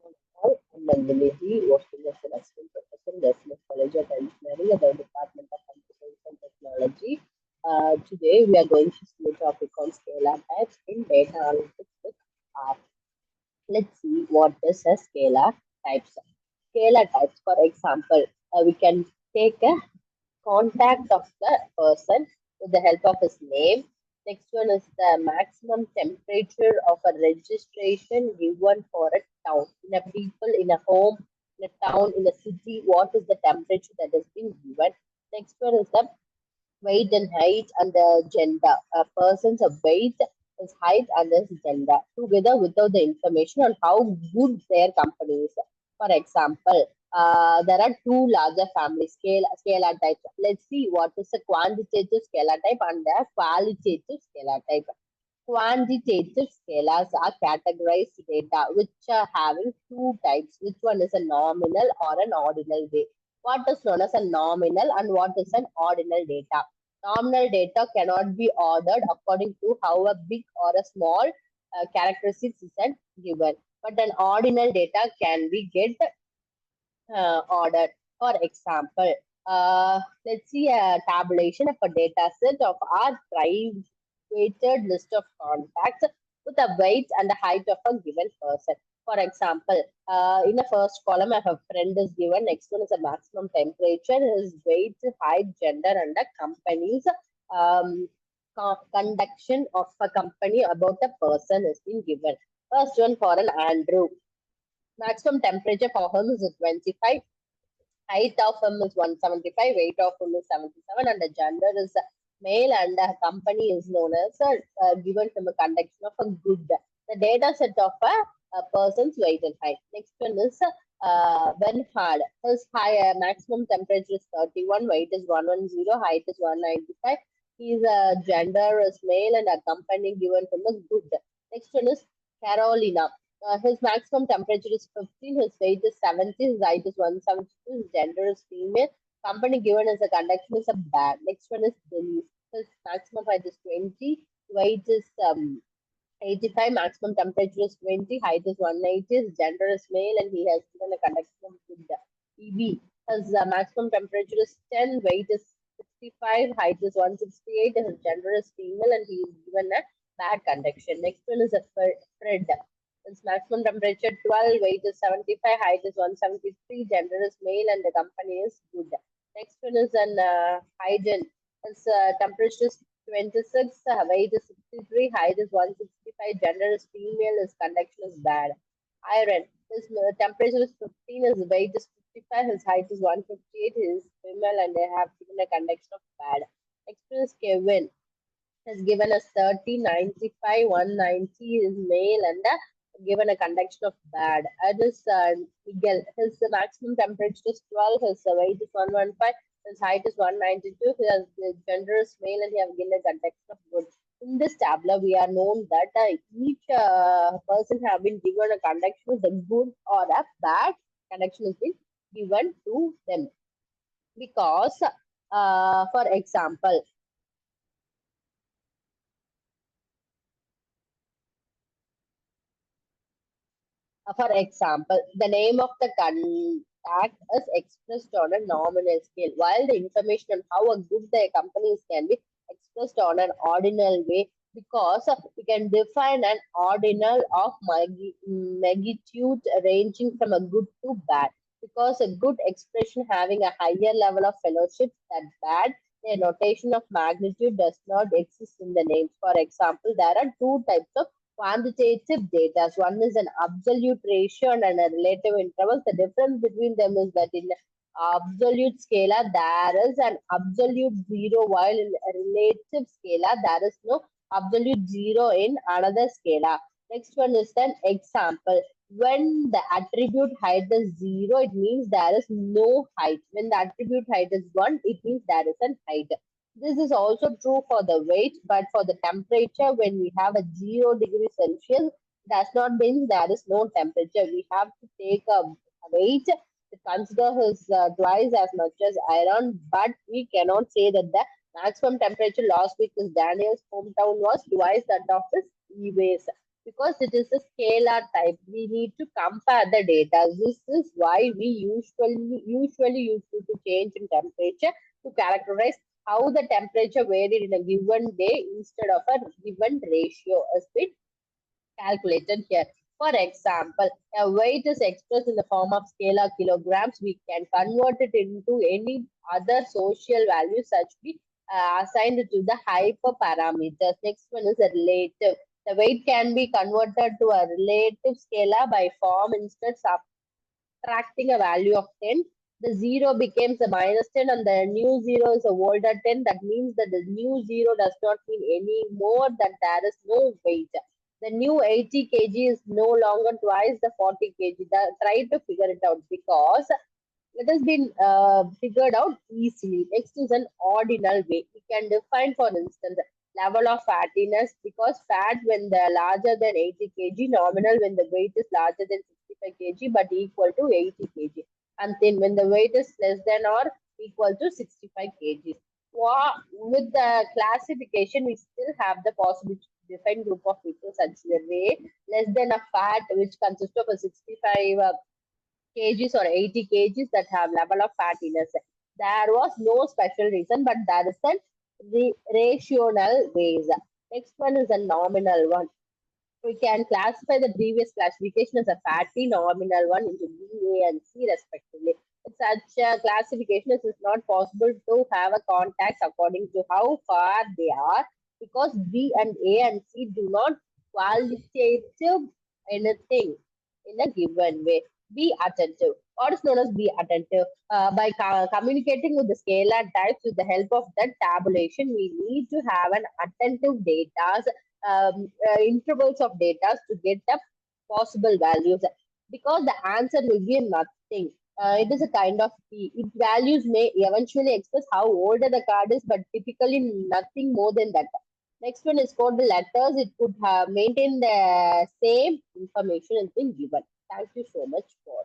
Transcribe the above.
Hi, I'm Nandhini, working as an assistant professor in the National College of Engineering at the Department of Computer Science and Technology. Today, we are going to see a topic on scalar types in data analytics with R. Let's see what is a scalar types. Scalar types, for example, we can take a contact of the person with the help of his name. Next one is the maximum temperature of a registration given for a town. In a people, in a home, in a town, in a city, what is the temperature that has been given? Next one is the weight and height and the gender. A person's weight, his height, and his gender together without the information on how good their company is. For example, there are two larger family scalar types. Let's see what is a quantitative scalar type and a qualitative scalar type. Quantitative scalars are categorized data which are having two types. Which one is a nominal or an ordinal way? What is known as a nominal and what is an ordinal data? Nominal data cannot be ordered according to how a big or a small characteristics is given, but an ordinal data can be get ordered. For example, let's see a tabulation of a data set of our private list of contacts with the weight and the height of a given person. For example, in the first column, I have friend is given. Next one is a maximum temperature, his weight, height, gender, and the company's um, conduction of a company about a person is being given. First one for an Andrew. Maximum temperature for him is 25. Height of him is 175, weight of him is 77, and the gender is male, and the company is known as given him a conduction of a good. The data set of a person's weight and height. Next one is Bernhard. His maximum temperature is 31, weight is 110, height is 195. His gender is male, and a company given him a good. Next one is Carolina. His maximum temperature is 15, his weight is 70, his height is 172, his gender is female. Company given as a conduction is a bad. Next one is Denise. His maximum height is 20, weight is 85, maximum temperature is 20, height is 180, his gender is male, and he has given a conduction of good. EB. His maximum temperature is 10, weight is 65, height is 168, his gender is female, and he is given a bad conduction. Next one is a Fred. Its maximum temperature 12, weight is 75, height is 173, gender is male, and the company is good. Next one is an hygiene. Its temperature is 26, weight is 63, height is 165, gender is female, his conduction is bad. Iron. His temperature is 15, his weight is 55, his height is 158, he is female, and they have given a conduction of bad. Next one is Kevin has given us 30, 95, 190 is male, and given a conduction of bad. This Miguel, his maximum temperature is 12, his weight is 115, his height is 192, his gender is male, and he has given a conduction of good. In this tableau, we are known that each person have been given a conduction with a good or a bad conduction has been given to them because, for example, the name of the contact is expressed on a nominal scale, while the information on how a good the company is can be expressed on an ordinal way because we can define an ordinal of magnitude ranging from a good to bad. Because a good expression having a higher level of fellowship than bad, the notation of magnitude does not exist in the names. For example, there are two types of quantitative data. One is an absolute ratio and a relative interval. The difference between them is that in absolute scalar there is an absolute zero, while in a relative scalar there is no absolute zero in another scalar. Next one is an example. When the attribute height is zero, it means there is no height. When the attribute height is one, it means there is an height. This is also true for the weight, but for the temperature, when we have a 0 degree Celsius, does not mean there is no temperature. We have to take a weight to consider his twice as much as iron, but we cannot say that the maximum temperature last week in Daniel's hometown was twice that of his e-waste. because it is a scalar type. We need to compare the data. This is why we usually use to change in temperature to characterize how the temperature varied in a given day instead of a given ratio as been calculated here. For example, a weight is expressed in the form of scalar kilograms. We can convert it into any other social value such be assigned to the hyperparameters. Next one is a relative. The weight can be converted to a relative scalar by form instead subtracting a value of 10. The 0 becomes a minus 10 and the new 0 is a older 10. That means that the new 0 does not mean any more that there is no weight. The new 80 kg is no longer twice the 40 kg. Try to figure it out because it has been figured out easily. Next is an ordinal way. We can define, for instance, level of fattiness because fat when they are larger than 80 kg, nominal when the weight is larger than 65 kg but equal to 80 kg, and thin when the weight is less than or equal to 65 kg. With the classification, we still have the possibility to define group of people such the way less than a fat which consists of a 65 kgs or 80 kgs that have level of fattiness. There was no special reason, but there is a rational ways. Next one is a nominal one. We can classify the previous classification as a fatty nominal one into B, A, and C respectively. In such a classification, it is not possible to have a context according to how far they are because B and A and C do not qualitative anything in a given way. Be attentive. What is known as be attentive? By communicating with the scalar types with the help of that tabulation, we need to have an attentive data intervals of data to get the possible values because the answer will be nothing. It is a kind of P. Its values may eventually express how old the card is, but typically nothing more than that. Next one is called the letters. It could have maintained the same information has been given. Thank you so much for